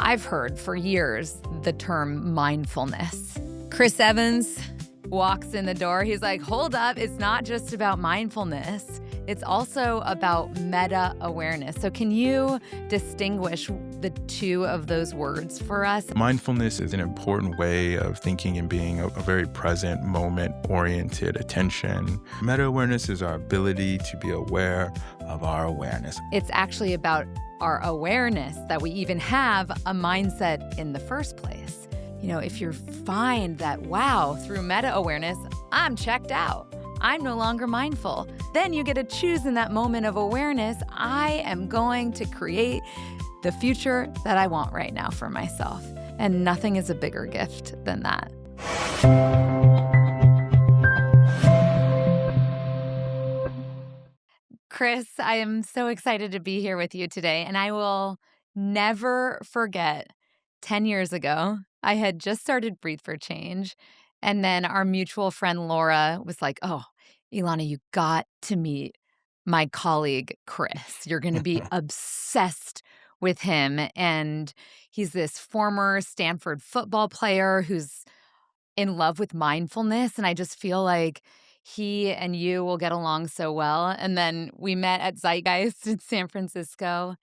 I've heard for years the term mindfulness. Kris Evans walks in the door. He's like, hold up, it's not just about mindfulness. It's also about meta-awareness. So can you distinguish the two of those words for us? Mindfulness is an important way of thinking and being a very present, moment-oriented attention. Meta-awareness is our ability to be aware of our awareness. It's actually about our awareness that we even have a mindset in the first place. You know, if you find that, wow, through meta-awareness, I'm checked out, I'm no longer mindful, then you get to choose in that moment of awareness, I am going to create the future that I want right now for myself. And nothing is a bigger gift than that. Kris, I am so excited to be here with you today, and I will never forget 10 years ago, I had just started Breathe for Change, and then our mutual friend Laura was like, oh, Ilana, you got to meet my colleague, Kris. You're going to be obsessed with him, and he's this former Stanford football player who's in love with mindfulness, and I just feel like he and you will get along so well. And then we met at Zeitgeist in San Francisco.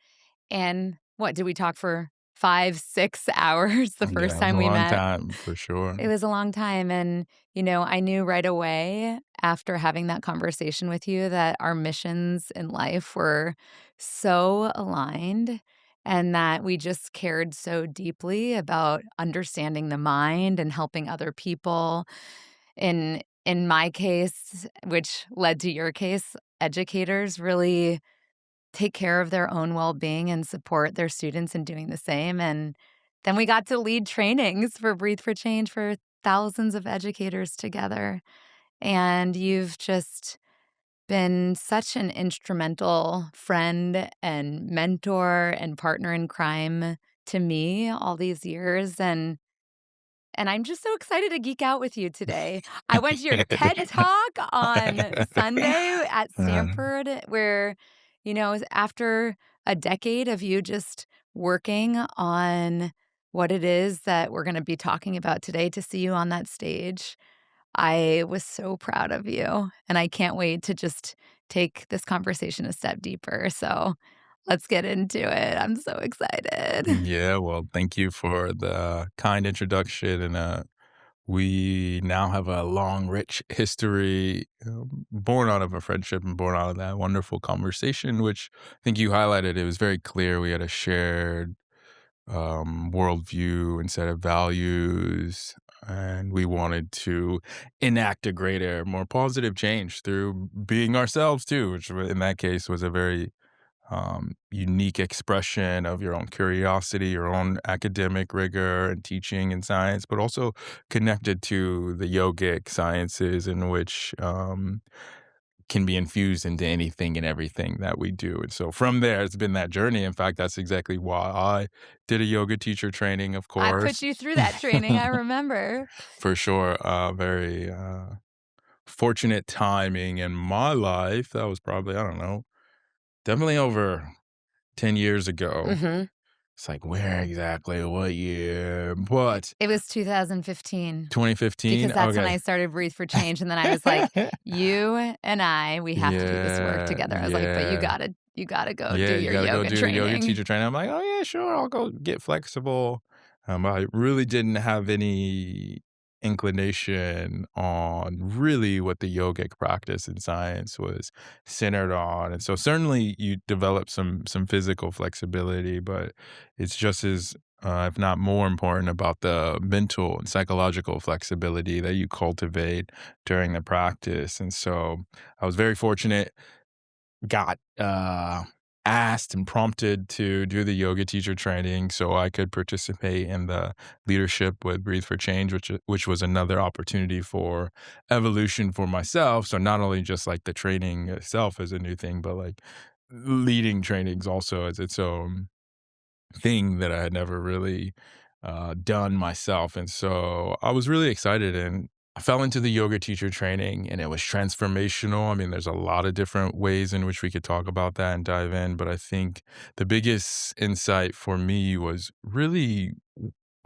And what, did we talk for 5-6 hours the first time we met? It was a long time, for sure. It was a long time. And, you know, I knew right away after having that conversation with you that our missions in life were so aligned and that we just cared so deeply about understanding the mind and helping other people. In my case, which led to your case, educators really take care of their own well-being and support their students in doing the same. And then we got to lead trainings for Breathe for Change for thousands of educators together. And you've just been such an instrumental friend and mentor and partner in crime to me all these years. And I'm just so excited to geek out with you today. I went to your TED Talk on Sunday at Stanford where, you know, after a decade of you just working on what it is that we're going to be talking about today, to see you on that stage, I was so proud of you. And I can't wait to just take this conversation a step deeper. So let's get into it. I'm so excited. Yeah, well, thank you for the kind introduction. And we now have a long, rich history born out of a friendship and born out of that wonderful conversation, which I think you highlighted. It was very clear we had a shared worldview and set of values, and we wanted to enact a greater, more positive change through being ourselves too, which in that case was a very unique expression of your own curiosity, your own academic rigor and teaching and science, but also connected to the yogic sciences in which can be infused into anything and everything that we do. And so from there, it's been that journey. In fact, that's exactly why I did a yoga teacher training, of course. I put you through that training, I remember. For sure. Very fortunate timing in my life. That was probably, I don't know, definitely over 10 years ago. Mm-hmm. It's like, where exactly? What year? But it was 2015. 2015? Because that's when I started Breathe for Change. And then I was like, you and we have to do this work together. I was like, but you gotta go do your yoga training. Yoga teacher training. I'm like, oh yeah, sure, I'll go get flexible. I really didn't have any inclination on really what the yogic practice in science was centered on. And so certainly you develop some physical flexibility, but it's just as if not more important about the mental and psychological flexibility that you cultivate during the practice. And so I was very fortunate, got asked and prompted to do the yoga teacher training so I could participate in the leadership with Breathe for Change, which was another opportunity for evolution for myself. So not only just like the training itself as a new thing, but like leading trainings also as its own thing that I had never really done myself. And so I was really excited, and I fell into the yoga teacher training and it was transformational. I mean, there's a lot of different ways in which we could talk about that and dive in, but I think the biggest insight for me was really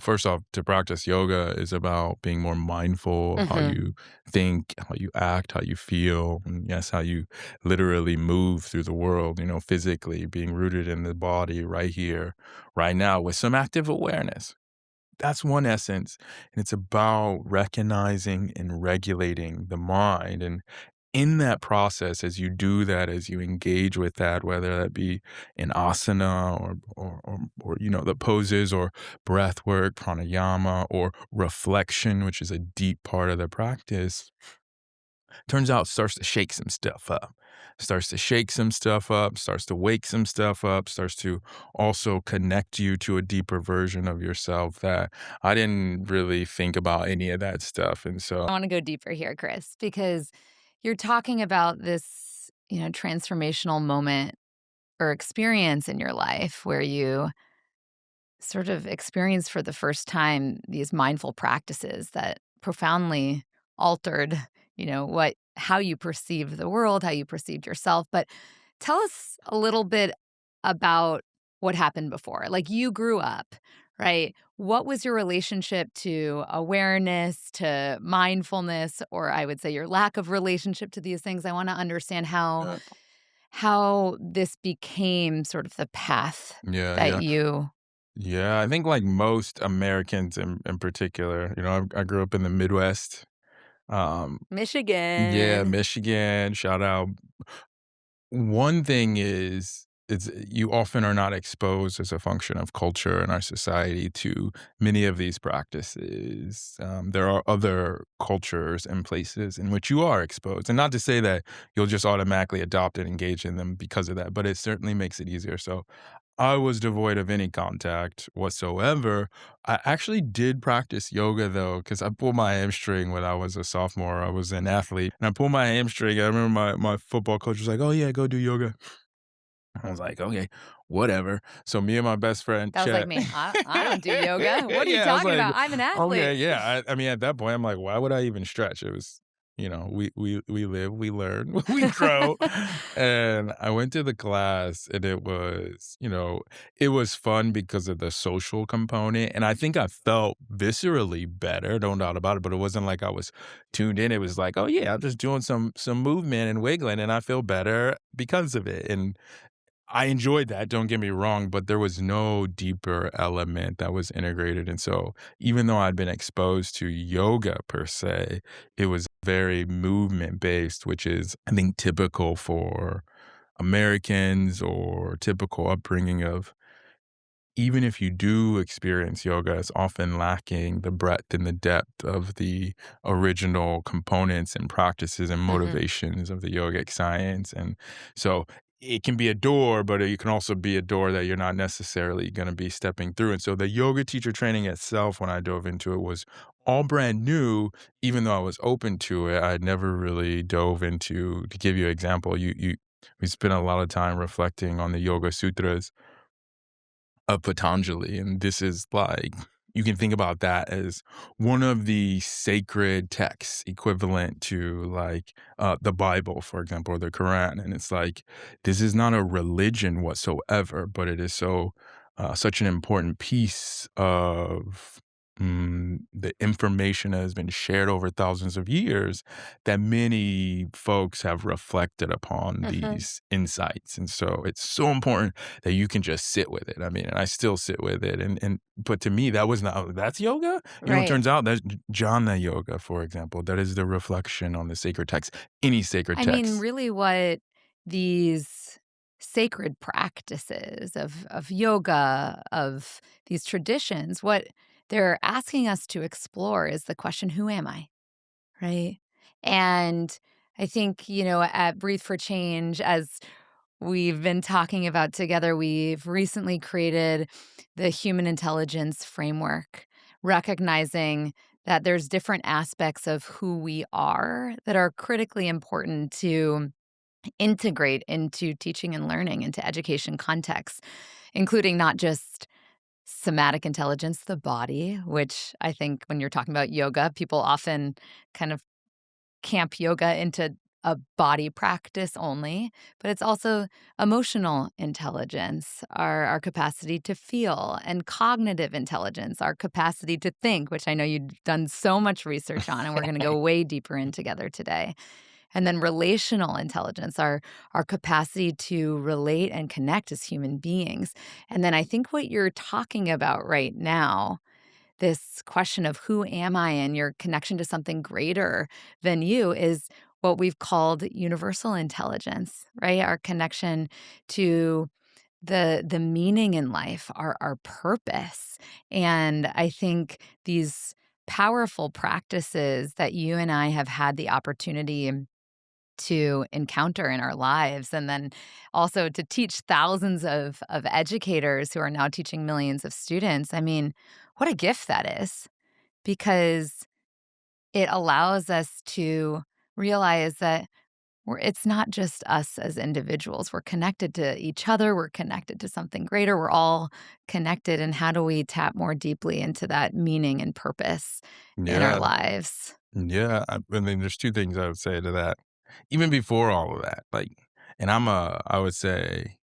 first off, to practice yoga is about being more mindful of how Mhm. you think, how you act, how you feel, and yes, how you literally move through the world, physically, being rooted in the body right here, right now, with some active awareness. That's one essence, and it's about recognizing and regulating the mind, and in that process, as you do that, as you engage with that, whether that be in asana or the poses or breath work, pranayama, or reflection, which is a deep part of the practice, turns out starts to shake some stuff up. Starts to shake some stuff up, starts to wake some stuff up, starts to also connect you to a deeper version of yourself that I didn't really think about any of that stuff. And so, I wanna go deeper here, Kris, because you're talking about this, transformational moment or experience in your life where you sort of experience for the first time these mindful practices that profoundly altered, what how you perceived the world, how you perceived yourself. But tell us a little bit about what happened before. Like you grew up, right? What was your relationship to awareness, to mindfulness, or I would say your lack of relationship to these things? I want to understand uh, how this became sort of the path yeah, that yeah. you Yeah, I think like most Americans in particular, I grew up in the Midwest. Um, yeah, Michigan. Michigan, shout out. One thing is it's you often are not exposed as a function of culture in our society to many of these practices. There are other cultures and places in which you are exposed, and not to say that you'll just automatically adopt and engage in them because of that, but it certainly makes it easier. So I was devoid of any contact whatsoever. I actually did practice yoga though, because I pulled my hamstring when I was a sophomore. I was an athlete and I pulled my hamstring. I remember my football coach was like, "Oh, yeah, go do yoga." I was like, "Okay, whatever." So me and my best friend, That was like Chet. me. I don't do yoga. What are you Yeah, I was talking like, about? I'm an "Okay, athlete. yeah." I mean, at that point, I'm like, "Why would I even stretch?" It was, we live, we learn, we grow. And I went to the class and it was fun because of the social component, and I think I felt viscerally better, no doubt about it, but it wasn't like I was tuned in. It was like, "Oh, yeah, I'm just doing some movement and wiggling, and I feel better because of it." And I enjoyed that, don't get me wrong, but there was no deeper element that was integrated, and so even though I'd been exposed to yoga per se, it was very movement-based, which is, I think, typical for Americans or typical upbringing of even if you do experience yoga, it's often lacking the breadth and the depth of the original components and practices and Mhm. motivations of the yogic science. And so it can be a door, but it can also be a door that you're not necessarily going to be stepping through. And so the yoga teacher training itself, when I dove into it, was all brand new. Even though I was open to it, I'd never really dove into. To give you an example, we spent a lot of time reflecting on the Yoga Sutras of Patanjali, and this is like you can think about that as one of the sacred texts equivalent to like, the Bible, for example, or the Quran, and it's like, this is not a religion whatsoever, but it is such an important piece of, the information that has been shared over thousands of years that many folks have reflected upon Mhm. these insights, and so it's so important that you can just sit with it. I mean, and I still sit with it, and but to me, that was not that's yoga? It Right. turns out that's jhana yoga, for example. That is the reflection on the sacred text, any sacred I mean, text. really what these sacred practices of yoga, of these traditions, what they're asking us to explore is the question, who am I? Right? And I think, at Breathe for Change, as we've been talking about together, we've recently created the human intelligence framework, recognizing that there's different aspects of who we are that are critically important to integrate into teaching and learning, into education contexts, including not just somatic intelligence, the body, which I think when you're talking about yoga, people often kind of camp yoga into a body practice only, but it's also emotional intelligence, our capacity to feel, and cognitive intelligence, our capacity to think, which I know you've done so much research on, and we're going to go way deeper in together today. And then relational intelligence, our capacity to relate and connect as human beings. And then I think what you're talking about right now, this question of who am I and your connection to something greater than you, is what we've called universal intelligence, right? Our connection to the meaning in life, our purpose. And I think these powerful practices that you and I have had the opportunity to encounter in our lives, and then also to teach thousands of educators who are now teaching millions of students. I mean, what a gift that is, because it allows us to realize that it's not just us as individuals. We're connected to each other. We're connected to something greater. We're all connected. And how do we tap more deeply into that meaning and purpose in our Yeah. lives? Yeah, I mean, there's 2 things I would say to that. Even before all of that, like and I would say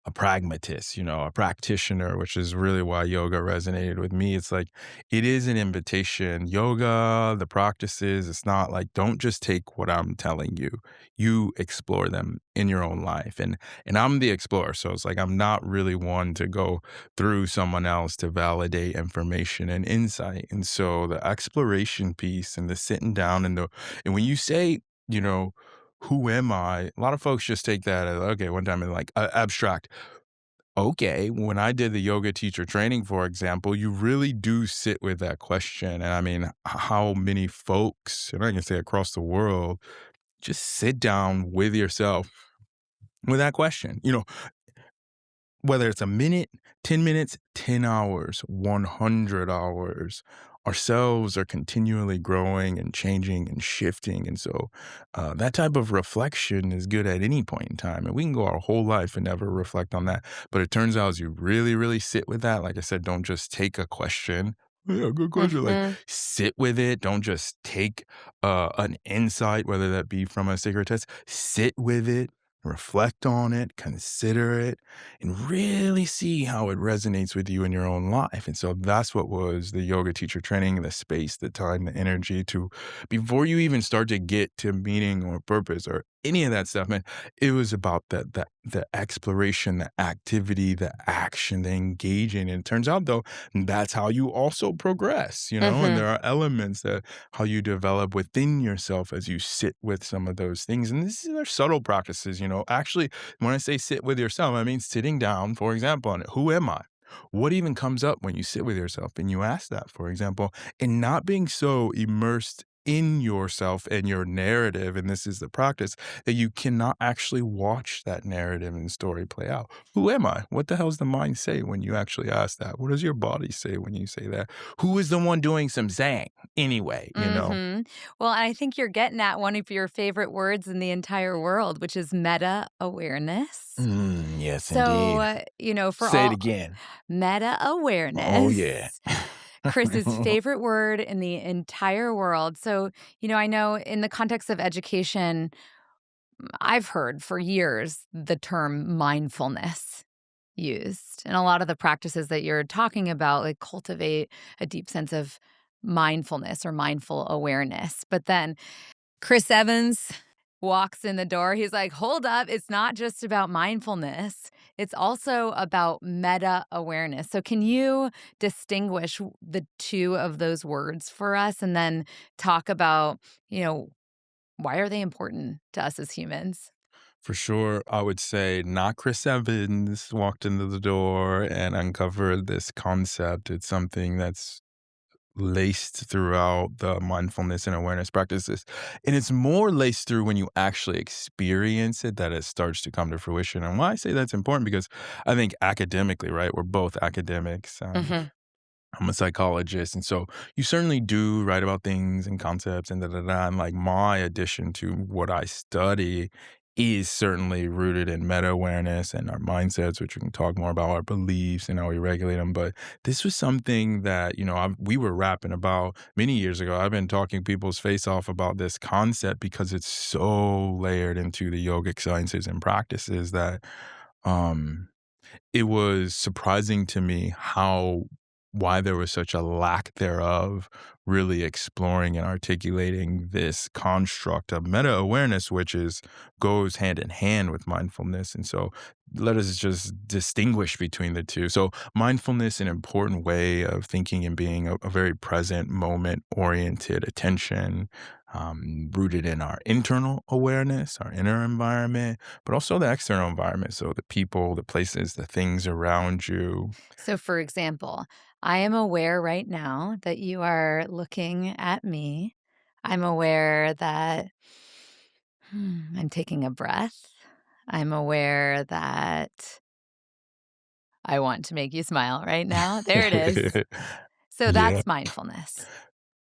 a pragmatist, a practitioner, which is really why yoga resonated with me. It's like it is an invitation. Yoga, the practices, it's not like don't just take what I'm telling you. You explore them in your own life. And I'm the explorer. So it's like I'm not really one to go through someone else to validate information and insight. And so the exploration piece and the sitting down and when you say, you know, who am I? A lot of folks just take that as okay, one time and like abstract. Okay, when I did the yoga teacher training, for example, you really do sit with that question. And I mean, how many folks, and I can say across the world, just sit down with yourself with that question. Whether it's a minute, 10 minutes, 10 hours, 100 hours, ourselves are continually growing and changing and shifting. And so that type of reflection is good at any point in time. And we can go our whole life and never reflect on that. But it turns out as you really, really sit with that, like I said, don't just take a question. Yeah, good question. Like, Mhm. sit with it. Don't just take an insight, whether that be from a sacred text. Sit with it, reflect on it, consider it, and really see how it resonates with you in your own life. And so that's what was the yoga teacher training, the space, the time, the energy to before you even start to get to meaning or purpose or any of that stuff, man, it was about the exploration, the activity, the action, the engaging. And it turns out though, that's how you also progress, and Mhm. there are elements that how you develop within yourself as you sit with some of those things. And these are subtle practices, actually when I say sit with yourself, I mean sitting down, for example, on it. Who am I? What even comes up when you sit with yourself and you ask that, for example, and not being so immersed in yourself and your narrative, and this is the practice, that you cannot actually watch that narrative and story play out. Who am I? What the hell does the mind say when you actually ask that? What does your body say when you say that? Who is the one doing some saying anyway? Mhm. Well, I think you're getting at one of your favorite words in the entire world, which is meta-awareness. Yes, So, indeed. for Say it all again. Oh, yeah. meta-awareness, Chris's favorite word in the entire world. So, I know in the context of education, I've heard for years the term mindfulness used. And a lot of the practices that you're talking about, like, cultivate a deep sense of mindfulness or mindful awareness. But then Kris Evans walks in the door. He's like, hold up. It's not just about mindfulness, it's also about meta awareness. So, can you distinguish the two of those words for us and then talk about, why are they important to us as humans? For sure, I would say not Kris Evans walked into the door and uncovered this concept. It's something that's laced throughout the mindfulness and awareness practices. And it's more laced through when you actually experience it that it starts to come to fruition. And why I say that's important because I think academically, right? We're both academics. Mhm. I'm a psychologist, and so you certainly do write about things and concepts and da da da. And like my addition to what I study is certainly rooted in meta awareness and our mindsets, which we can talk more about, our beliefs and how we regulate them. But this was something that, we were rapping about many years ago. I've been talking people's face off about this concept because it's so layered into the yogic sciences and practices that um, it was surprising to me how why there was such a lack thereof really exploring and articulating this construct of meta awareness, which is goes hand in hand with mindfulness. And so let us just distinguish between the two. So mindfulness, an important way of thinking and being a very present moment oriented attention, rooted in our internal awareness, our inner environment, but also the external environment. So the people, the places, the things around you. So, for example, I am aware right now that you are looking at me. I'm aware that I'm taking a breath. I'm aware that I want to make you smile right now. There it is. So Yeah. that's mindfulness.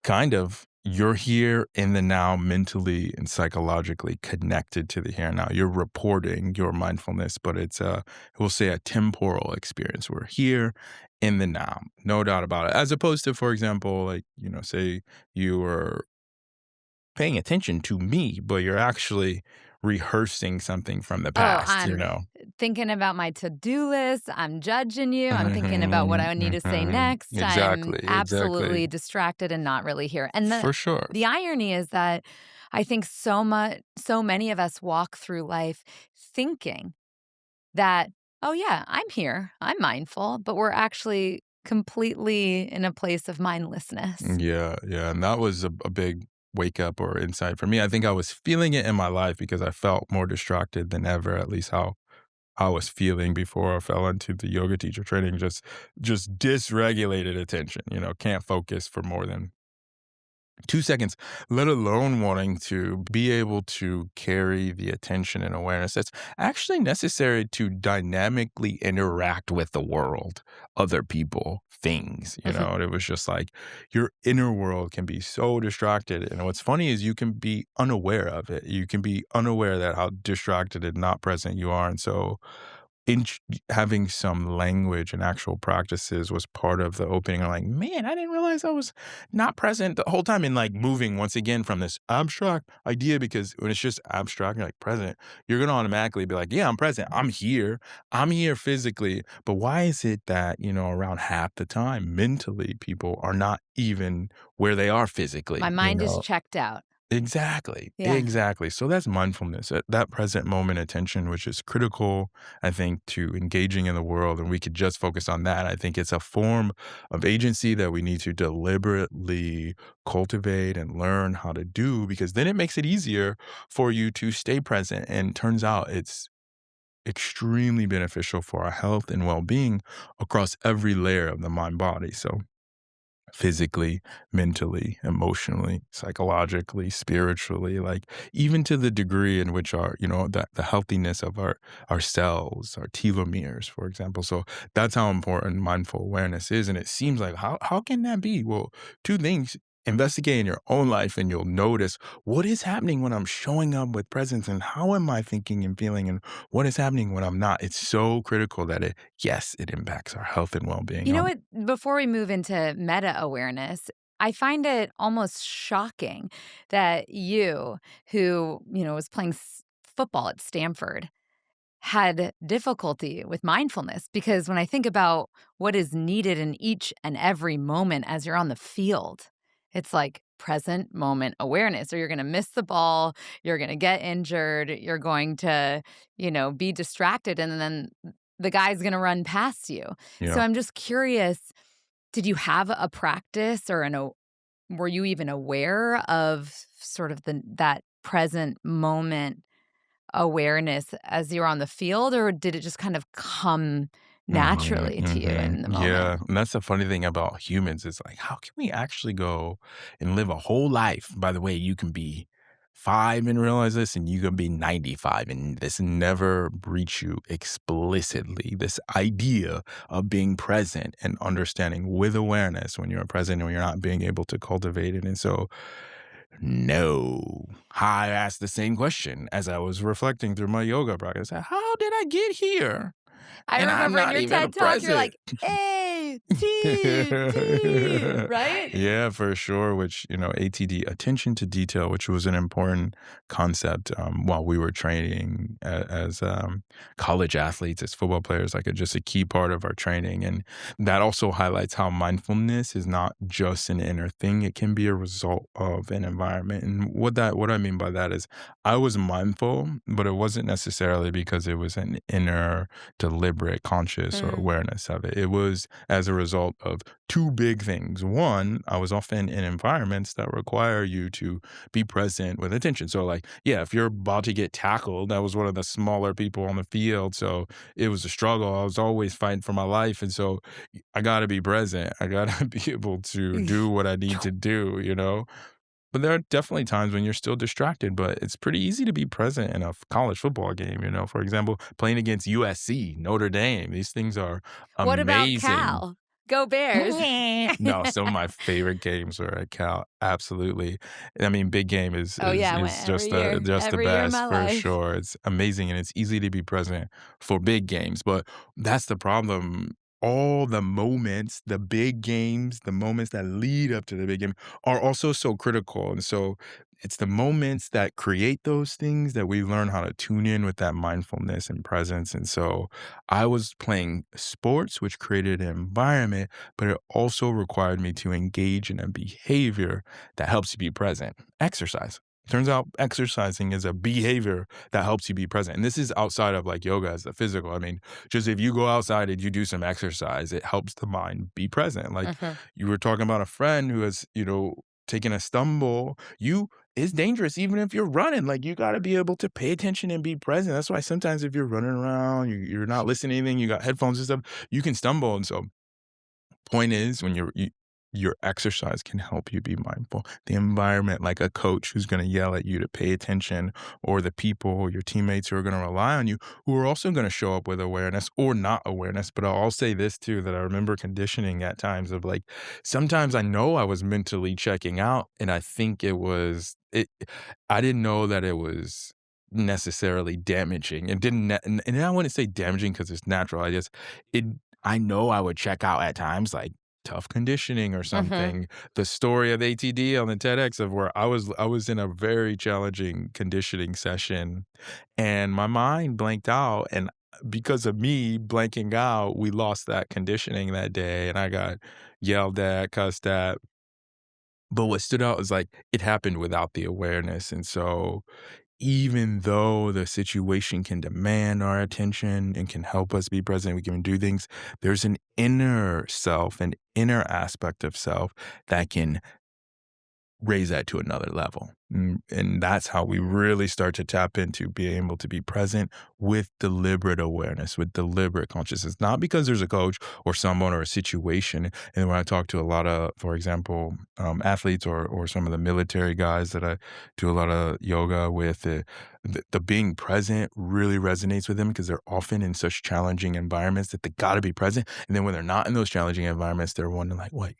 Kind of. You're here in the now, mentally and psychologically connected to the here and now. You're reporting your mindfulness, but it's we'll say a temporal experience. We're here in the now, no doubt about it. As opposed to, for example, like, say you were paying attention to me, but you're actually rehearsing something from the Oh, past, I'm thinking about my to-do list. I'm judging you. I'm thinking about what I need to say next. I'm Exactly, exactly. absolutely distracted and not really here. And the For sure. the irony is that I think so many of us walk through life thinking that, oh yeah, I'm here. I'm mindful, but we're actually completely in a place of mindlessness. Yeah, yeah, and that was a big wake up or insight for me. I think I was feeling it in my life because I felt more distracted than ever, at least how I was feeling before I fell into the yoga teacher training, just dysregulated attention, can't focus for more than 2 seconds, let alone wanting to be able to carry the attention and awareness that's actually necessary to dynamically interact with the world, other people, things, And it was just like your inner world can be so distracted. And what's funny is you can be unaware of it. You can be unaware that how distracted and not present you are. And so in having some language and actual practices was part of the opening. I'm like, man, I didn't realize I was not present the whole time and like moving once again from this abstract idea because when it's just abstract, you're like present, you're going to automatically be like, yeah, I'm present. I'm here physically. But why is it that, around half the time mentally people are not even where they are physically, My mind is checked out. Exactly, Yeah. exactly. So that's mindfulness, that present moment attention, which is critical, I think, to engaging in the world. And we could just focus on that. I think it's a form of agency that we need to deliberately cultivate and learn how to do because then it makes it easier for you to stay present. And turns out it's extremely beneficial for our health and well being across every layer of the mind body. So physically, mentally, emotionally, psychologically, spiritually, like even to the degree in which our, that the healthiness of our cells, our telomeres, for example. So that's how important mindful awareness is. And it seems like how can that be? Well, two things. Investigate in your own life and you'll notice what is happening when I'm showing up with presence and how am I thinking and feeling and what is happening when I'm not. It's so critical that yes, it impacts our health and well-being. You know what? Before we move into meta awareness, I find it almost shocking that you, who, was playing football at Stanford, had difficulty with mindfulness because when I think about what is needed in each and every moment as you're on the field, it's like present moment awareness, or you're going to miss the ball, you're going to get injured, you're going to, be distracted, and then the guy's going to run past you. So Yeah. I'm just curious, did you have a practice or were you even aware of sort of that present moment awareness as you were on the field, or did it just kind of come Mhm, naturally to you in mhm. the moment? Yeah, and that's the funny thing about humans is like, how can we actually go and live a whole life? By the way, you can be 5 and realize this, and you can be 95, and this never reach you explicitly. This idea of being present and understanding with awareness when you're present and when you're not being able to cultivate it. And so No. I asked the same question as I was reflecting through my yoga practice. How did I get here? I And I'm remember in not your even TED Talk, you're present. like, "A, T, D," right? Yeah, for sure. Which, ATD, attention to detail, which was an important concept while we were training as college athletes, as football players, like just a key part of our training. And that also highlights how mindfulness is not just an inner thing; it can be a result of an environment. And what I mean by that is, I was mindful, but it wasn't necessarily because it was an inner, deliberate, conscious, or Mm. awareness of it. It was as a result of two big things. One, I was often in environments that require you to be present with attention. So, like, yeah, if you're about to get tackled, I was one of the smaller people on the field. So it was a struggle. I was always fighting for my life. And so I got to be present. I got to be able to do what I need to do. But there are definitely times when you're still distracted, but it's pretty easy to be present in a college football game. For example, playing against USC, Notre Dame. These things are What about amazing. Cal? Go Bears. No, some of my favorite games are at Cal. Absolutely. I mean, big game is Oh, is yeah, I went is just the every year of best my for life. sure. It's amazing and it's easy to be present for big games, but that's the problem. All the moments, the big games, the moments that lead up to the big game are also so critical. And so it's the moments that create those things that we learn how to tune in with that mindfulness and presence. And so I was playing sports, which created an environment, but it also required me to engage in a behavior that helps you be present. Exercise. Turns out exercising is a behavior that helps you be present. And this is outside of like yoga as the physical. I mean, just if you go outside and you do some exercise, it helps the mind be present. Like Mhm. you were talking about a friend who has, taken a stumble. It's dangerous even if you're running. Like you got to be able to pay attention and be present. That's why sometimes if you're running around, you're not listening to anything, you got headphones and stuff, you can stumble. And so point is when your exercise can help you be mindful. The environment, like a coach who's going to yell at you to pay attention, or the people, your teammates who are going to rely on you, who are also going to show up with awareness or not awareness. But I'll say this too, that I remember conditioning at times of like, sometimes I know I was mentally checking out and I think I didn't know that it was necessarily damaging. It didn't, and I wouldn't say damaging because it's natural. It I know I would check out at times, like tough conditioning or Mhm. something. The story of ATD on the TEDx of where I was in a very challenging conditioning session and my mind blanked out, and because of me blanking out, we lost that conditioning that day and I got yelled at, cussed at. But what stood out is like it happened without the awareness. And so even though the situation can demand our attention and can help us be present, we can do things, there's an inner self, an inner aspect of self that can raise that to another level. And that's how we really start to tap into being able to be present with deliberate awareness, with deliberate consciousness, not because there's a coach or someone or a situation. And when I talk to a lot of, for example, athletes or some of the military guys that I do a lot of yoga with, the being present really resonates with them because they're often in such challenging environments that they got to be present. And then when they're not in those challenging environments, they're wondering like, wait,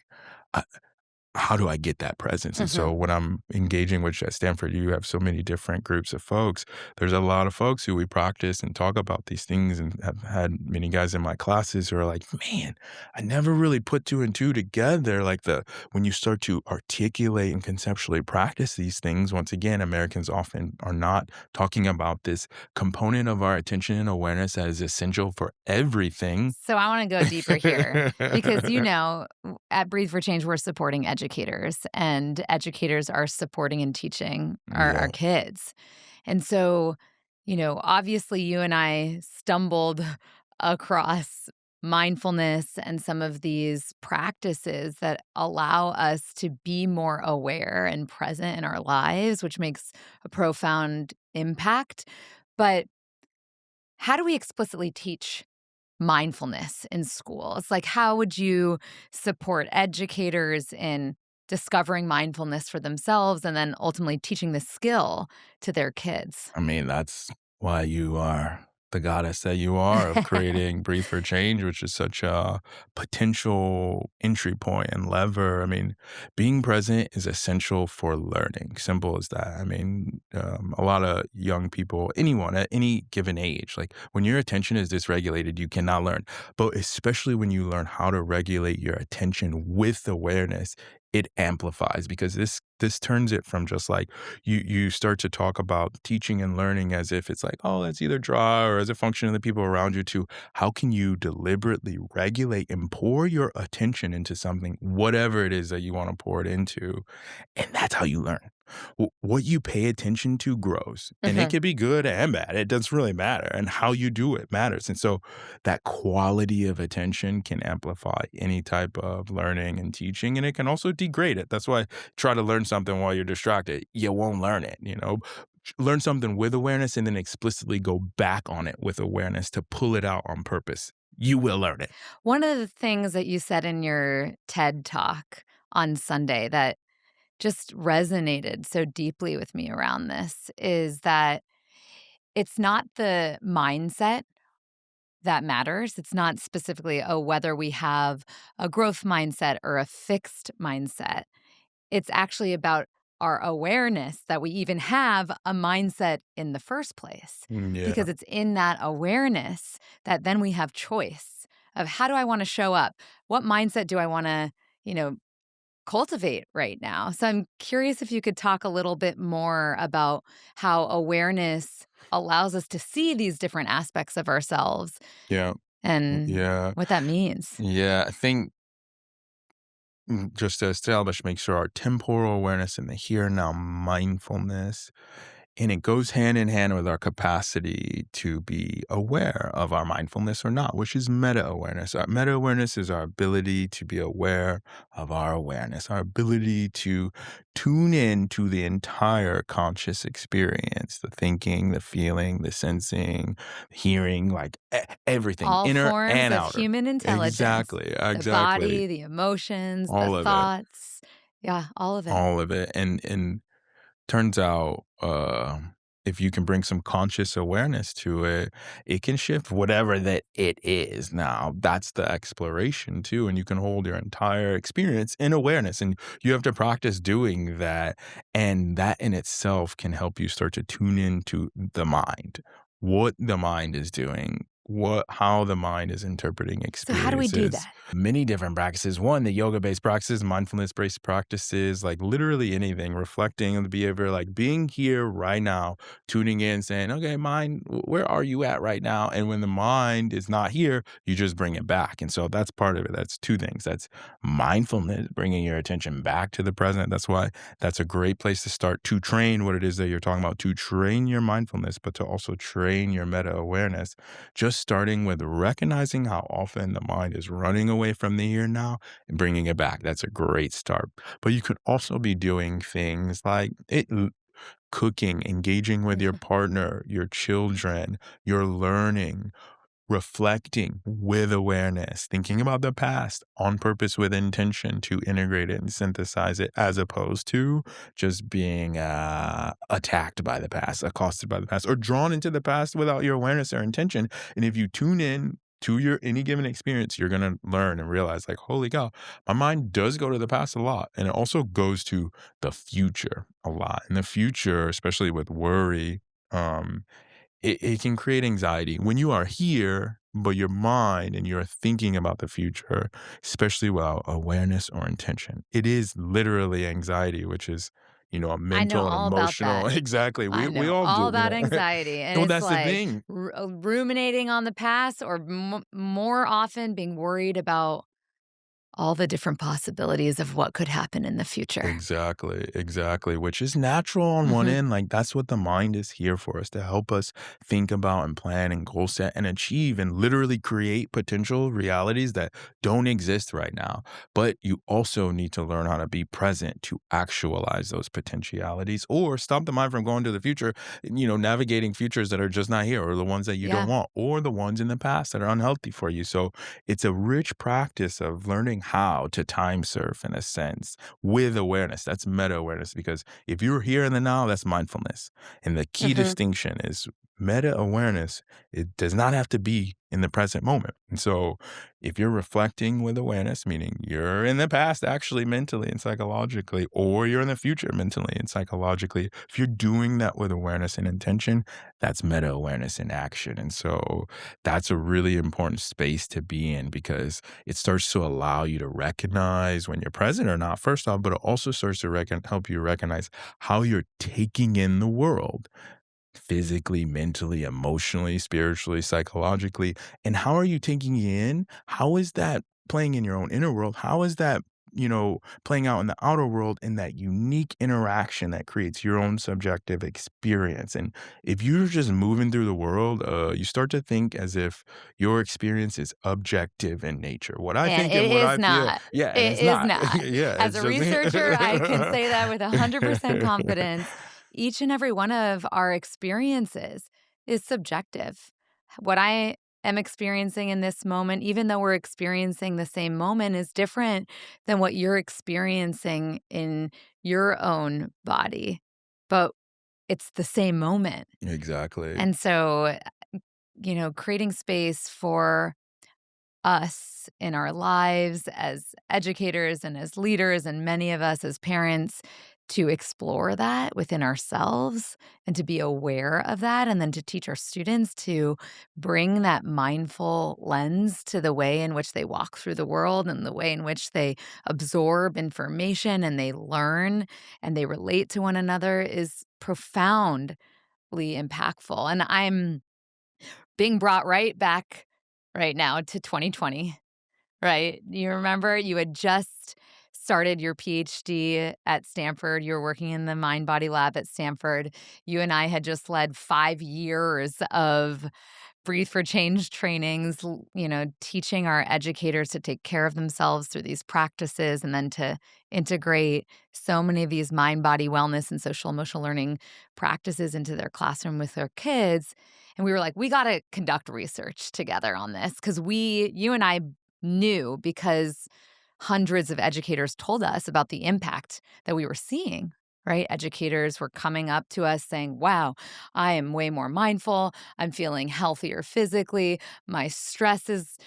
how do I get that presence? And so Mhm. when I'm engaging with at Stanford, you have so many different groups of folks. There's a lot of folks who we practice and talk about these things and have had many guys in my classes who are like, man, I never really put two and two together. Like when you start to articulate and conceptually practice these things, once again, Americans often are not talking about this component of our attention and awareness that is essential for everything. So I wanna go deeper here because, at Breathe for Change, we're supporting educators, and educators are supporting and teaching our Yeah. kids. And so, obviously, you and I stumbled across mindfulness and some of these practices that allow us to be more aware and present in our lives, which makes a profound impact. But how do we explicitly teach mindfulness in school? It's like, how would you support educators in discovering mindfulness for themselves and then ultimately teaching the skill to their kids? I mean, that's why you are the goddess that you are of creating Breathe for Change, which is such a potential entry point and lever. I mean, being present is essential for learning. Simple as that. I mean, a lot of young people, anyone at any given age, like when your attention is dysregulated, you cannot learn. But especially when you learn how to regulate your attention with awareness, it amplifies because this turns it from just like you start to talk about teaching and learning as if it's like, oh, that's either dry or as a function of the people around you to how can you deliberately regulate and pour your attention into something, whatever it is that you want to pour it into. And that's how you learn. What you pay attention to grows, and it Mhm. could be good and bad. It doesn't really matter. And how you do it matters. And so that quality of attention can amplify any type of learning and teaching, and it can also degrade it. That's why try to learn something while you're distracted. You won't learn it, you know? Learn something with awareness and then explicitly go back on it with awareness to pull it out on purpose. You will learn it. One of the things that you said in your TED Talk on Sunday that just resonated so deeply with me around this is that it's not the mindset that matters. It's not specifically, oh, whether we have a growth mindset or a fixed mindset. It's actually about our awareness that we even have a mindset in the first place, Yeah. because it's in that awareness that then we have choice of how do I want to show up? What mindset do I want to, you know, cultivate right now? So I'm curious if you could talk a little bit more about how awareness allows us to see these different aspects of ourselves Yeah. and Yeah. what that means. Yeah. I think just to establish, make sure our temporal awareness in the here and now mindfulness. And it goes hand in hand with our capacity to be aware of our mindfulness or not, which is meta awareness. Our meta awareness is our ability to be aware of our awareness, our ability to tune in to the entire conscious experience, the thinking, the feeling, the sensing, hearing, like everything, All inner forms and of outer. human intelligence, Exactly, the exactly. body, the emotions, the All of it. thoughts. Yeah, all of it. All of it. And turns out, if you can bring some conscious awareness to it, it can shift whatever that it is. Now, that's the exploration too, and you can hold your entire experience in awareness, and you have to practice doing that, and that in itself can help you start to tune into the mind, what the mind is doing, how the mind is interpreting So how do we do experiences. that? Many different practices. One, the yoga-based practices, mindfulness-based practices, like literally anything, reflecting on the behavior, like being here right now, tuning in, saying, okay, mind, where are you at right now? And when the mind is not here, you just bring it back. And so that's part of it. That's two things. That's mindfulness, bringing your attention back to the present. That's why that's a great place to start to train what it is that you're talking about, to train your mindfulness, but to also train your meta awareness. Just starting with recognizing how often the mind is running away from the here and now and bringing it back. That's a great start. But you could also be doing things like cooking, engaging with your Mhm. partner, your children, your learning, reflecting with awareness, thinking about the past on purpose with intention to integrate it and synthesize it, as opposed to just being attacked by the past, accosted by the past, or drawn into the past without your awareness or intention. And if you tune in to your any given experience, you're going to learn and realize, like, holy cow, my mind does go to the past a lot. And it also goes to the future a lot. And the future, especially with worry, um, it can create anxiety when you are here, but your mind and you're thinking about the future, especially without awareness or intention. It is literally anxiety, which is, a I know mental and all about emotional. that. Exactly. We I we know all all do. about anxiety, and No, it's that's the like thing. ruminating on the past or more often being worried about all the different possibilities of what could happen in the future. Exactly, exactly, which is natural on one Mhm. end. Like, that's what the mind is here for, is to help us think about and plan and goal set and achieve and literally create potential realities that don't exist right now. But you also need to learn how to be present to actualize those potentialities or stop the mind from going to the future, navigating futures that are just not here, or the ones that you don't Yeah. want, or the ones in the past that are unhealthy for you. So it's a rich practice of learning how to time surf in a sense with awareness. That's meta awareness because if you're here in the now, that's mindfulness. And the key Mhm. distinction is meta awareness, it does not have to be in the present moment. And so if you're reflecting with awareness, meaning you're in the past actually mentally and psychologically, or you're in the future mentally and psychologically, if you're doing that with awareness and intention, that's meta awareness in action. And so that's a really important space to be in because it starts to allow you to recognize when you're present or not, first off, but it also starts to help you recognize how you're taking in the world physically, mentally, emotionally, spiritually, psychologically. And how are you taking it in? How is that playing in your own inner world? How is that, playing out in the outer world in that unique interaction that creates your own subjective experience? And if you're just moving through the world, you start to think as if your experience is objective in nature. What I And think it and what is I feel, not. yeah, and It it's is not. not. Yeah, As it's a just. researcher, I can say that with 100% confidence. Each and every one of our experiences is subjective. What I am experiencing in this moment, even though we're experiencing the same moment, is different than what you're experiencing in your own body. But it's the same moment. Exactly. And so, creating space for us in our lives as educators and as leaders, and many of us as parents to explore that within ourselves and to be aware of that, and then to teach our students to bring that mindful lens to the way in which they walk through the world and the way in which they absorb information and they learn and they relate to one another is profoundly impactful. And I'm being brought right back right now to 2020. Right? You remember you had just started your PhD at Stanford. You were working in the mind body lab at Stanford. You and I had just led 5 years of Breathe for Change trainings, teaching our educators to take care of themselves through these practices and then to integrate so many of these mind body wellness and social emotional learning practices into their classroom with their kids. And we were like, we got to conduct research together on this because you and I knew because hundreds of educators told us about the impact that we were seeing, right? Educators were coming up to us saying, wow, I am way more mindful. I'm feeling healthier physically. My stress is,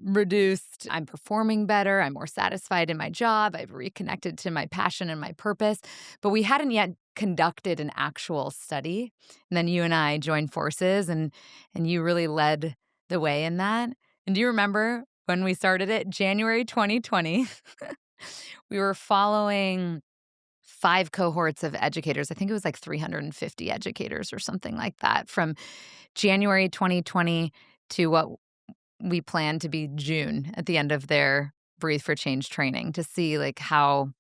reduced. I'm performing better. I'm more satisfied in my job. I've reconnected to my passion and my purpose. But we hadn't yet conducted an actual study. And then you and I joined forces and you really led the way in that. And do you remember when we started it? January 2020. We were following 5 cohorts of educators. I think it was like 350 educators or something like that from January 2020 to what we planned to be June at the end of their Breathe for Change training to see like how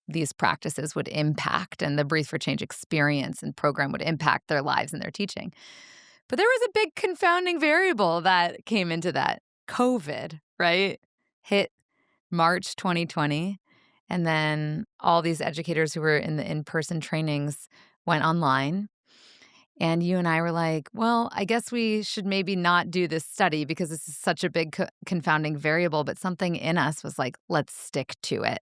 these practices would impact and the Breathe for Change experience and program would impact their lives and their teaching. But there was a big confounding variable that came into that. COVID, right? Hit March 2020. And then all these educators who were in the in-person trainings went online. And you and I were like, well, I guess we should maybe not do this study because this is such a big confounding variable. But something in us was like, let's stick to it.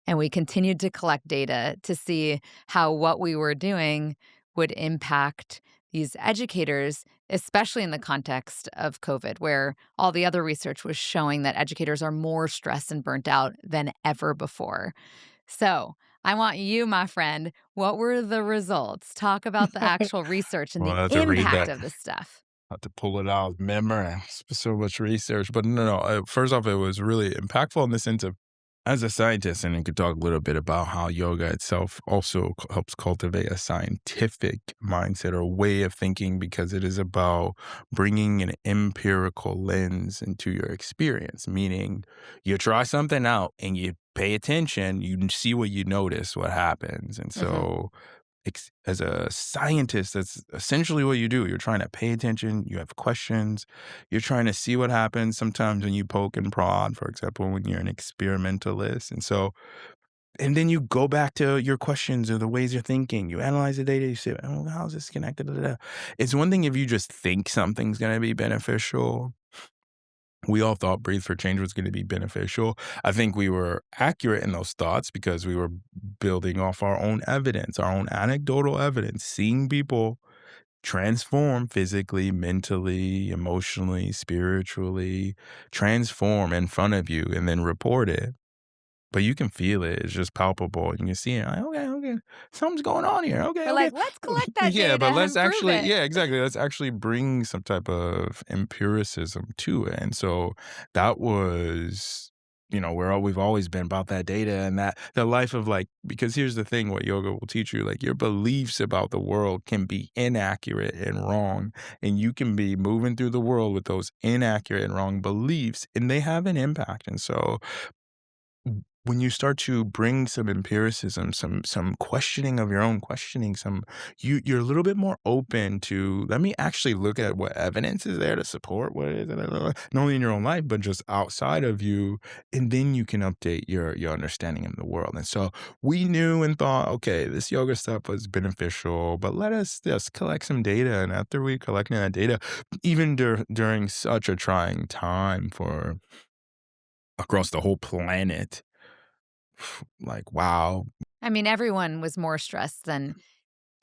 And we continued to collect data to see how what we were doing would impact these educators, especially in the context of COVID, where all the other research was showing that educators are more stressed and burnt out than ever before. So I want you, my friend, what were the results? Talk about the actual research and Well, the I have to read impact that. of this stuff. I have to pull it out of memory. So much research, but no. First off, it was really impactful in the sense of, as a scientist, and you could talk a little bit about how yoga itself also helps cultivate a scientific mindset or way of thinking because it is about bringing an empirical lens into your experience. Meaning, you try something out and you pay attention, you see what you notice, what happens, and Mhm. so as a scientist, that's essentially what you do. You're trying to pay attention. You have questions. You're trying to see what happens sometimes when you poke and prod, for example, when you're an experimentalist. And then you go back to your questions or the ways you're thinking. You analyze the data. You say, oh, how's this connected? Da, da, da. It's one thing if you just think something's going to be beneficial. We all thought Breathe for Change was going to be beneficial. I think we were accurate in those thoughts because we were building off our own evidence, our own anecdotal evidence, seeing people transform physically, mentally, emotionally, spiritually, transform in front of you and then report it. But you can feel it. It's just palpable. You can see it. Like, okay, okay, something's going on here. Okay, We're okay. like, "Let's collect that Yeah, data but and let's improve actually, it." yeah, exactly. Let's actually bring some type of empiricism to it. And so that was, where we've always been about that data and that the life of like, because here's the thing, what yoga will teach you, like your beliefs about the world can be inaccurate and wrong. And you can be moving through the world with those inaccurate and wrong beliefs, and they have an impact. And so when you start to bring some empiricism, some questioning of your own questioning, you're a little bit more open to let me actually look at what evidence is there to support what it is, not only in your own life, but just outside of you. And then you can update your understanding of the world. And so we knew and thought, okay, this yoga stuff was beneficial, but let us just collect some data. And after we collected that data, even during such a trying time for across the whole planet, like, wow. I mean, everyone was more stressed than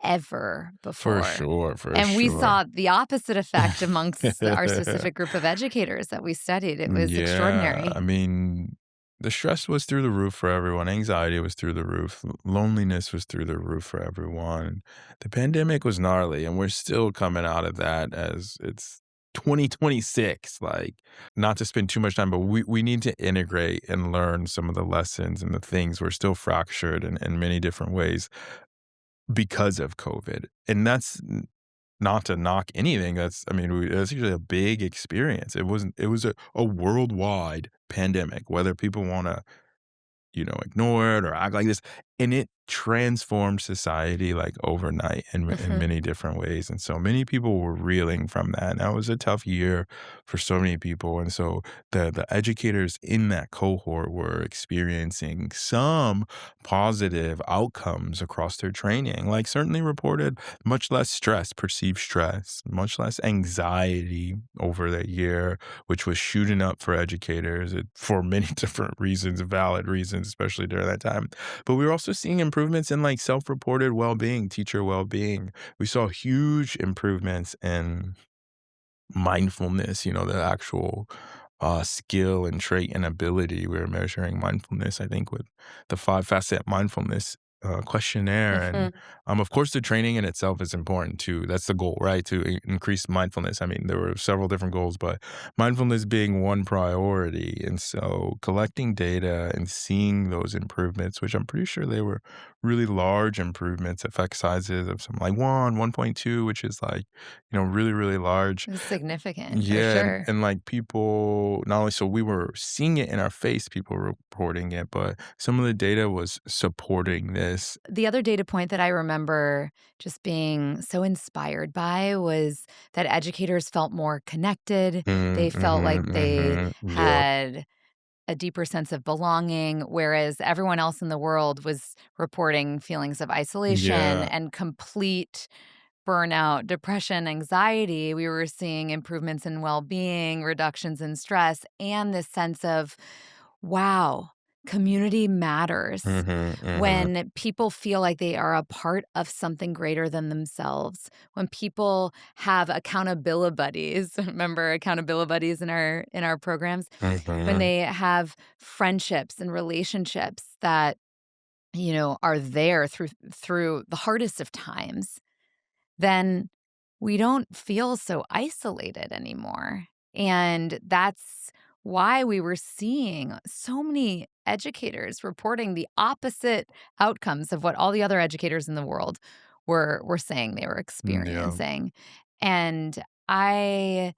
ever For before, sure, for and we sure. saw the opposite effect amongst our specific group of educators that we studied. It was Yeah, I extraordinary. mean, the stress was through the roof for everyone, anxiety was through the roof, loneliness was through the roof for everyone. The pandemic was gnarly, and we're still coming out of that as it's 2026, like, not to spend too much time, but we need to integrate and learn some of the lessons and the things. We're still fractured in many different ways because of COVID, and that's not to knock anything. That's I mean, that's usually a big experience. It was a worldwide pandemic, whether people wanna ignore it or act like this. And it transformed society like overnight in Mhm. many different ways. And so many people were reeling from that. And that was a tough year for so many people. And so the educators in that cohort were experiencing some positive outcomes across their training, like certainly reported much less stress, perceived stress, much less anxiety over that year, which was shooting up for educators for many different reasons, valid reasons, especially during that time. But we were also seeing improvements in like self-reported well-being, teacher well-being. We saw huge improvements in mindfulness, the actual skill and trait and ability. We were measuring mindfulness, I think, with the 5 facet mindfulness questionnaire. And Mhm. of course, the training in itself is important too. That's the goal, right? To increase mindfulness. I mean, there were several different goals, but mindfulness being one priority. And so collecting data and seeing those improvements, which I'm pretty sure they were really large improvements, effect sizes of some like 1.2, which is like, really, really large. It was significant for Yeah, and sure. and, like, people not only so we were seeing it in our face, people were reporting it, but some of the data was supporting this. The other data point that I remember just being so inspired by was that educators felt more connected. Mm, They felt like mhm, they mhm. Yep. had a deeper sense of belonging, whereas everyone else in the world was reporting feelings of isolation Yeah. and complete burnout, depression, anxiety. We were seeing improvements in well being, reductions in stress, and this sense of, wow, community matters. Mhm, mhm. When people feel like they are a part of something greater than themselves, when people have accountability buddies, remember accountability buddies in our programs, when Mhm. they have friendships and relationships that are there through the hardest of times, then we don't feel so isolated anymore. And that's why we were seeing so many educators reporting the opposite outcomes of what all the other educators in the world were saying they were Yeah. experiencing. And I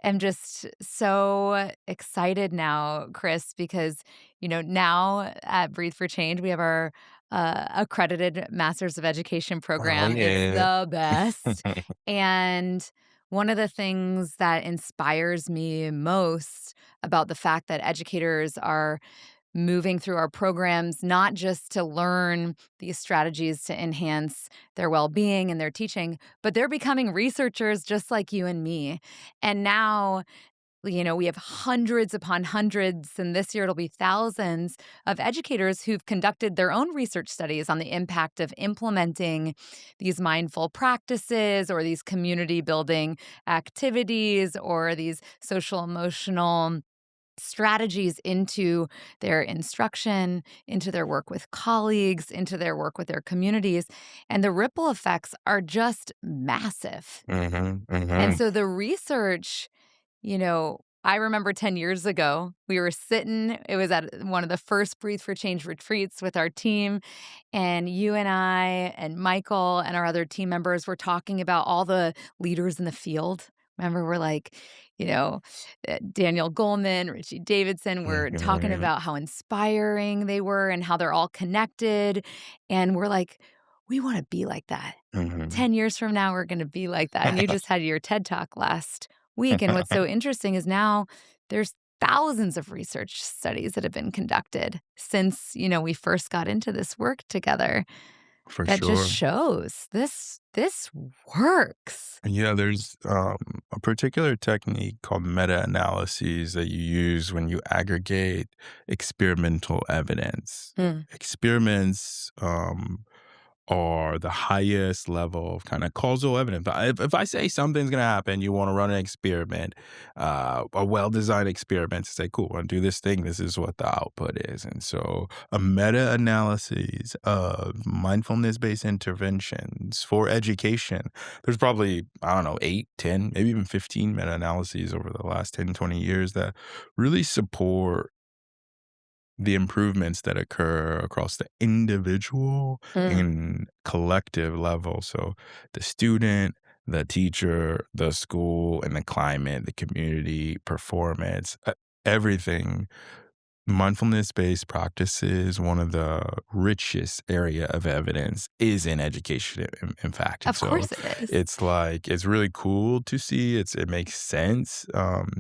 am just so excited now, Kris, because, now at Breathe for Change, we have our accredited Masters of Education Oh, program. It's yeah. the best. And one of the things that inspires me most about the fact that educators are moving through our programs, not just to learn these strategies to enhance their well being and their teaching, but they're becoming researchers just like you and me. And now We have hundreds upon hundreds, and this year it'll be thousands of educators who've conducted their own research studies on the impact of implementing these mindful practices or these community building activities or these social emotional strategies into their instruction, into their work with colleagues, into their work with their communities. And the ripple effects are just massive. Mhm, And mhm, so the research, I remember 10 years ago, we were sitting, it was at one of the first Breathe for Change retreats with our team, and you and I and Michael and our other team members were talking about all the leaders in the field. Remember, we're like, Daniel Goleman, Richie Davidson, we're talking mhm, about how inspiring they were and how they're all connected. And we're like, we want to be like that. mhm. 10 years from now, we're going to be like that. And you just had your TED Talk last week. And what's so interesting is now there's thousands of research studies that have been conducted since, we first got into this work together For that just sure. shows this works. Yeah, there's a particular technique called meta-analyses that you use when you aggregate experimental evidence. Mm. Experiments are the highest level of kind of causal evidence. But if I say something's going to happen, you want to run an experiment, a well designed experiment to say, cool, I want to do this thing. This is what the output is. And so a meta analysis of mindfulness based interventions for education, there's probably, I don't know, 8, 10, maybe even 15 meta analyses over the last 10, 20 years that really support the improvements that occur across the individual Mm. and collective level. So the student, the teacher, the school, and the climate, the community, performance, everything. Mindfulness-based practices, one of the richest area of evidence is in education, in fact, and Of so course it is. it's like it's really cool to see, it makes sense,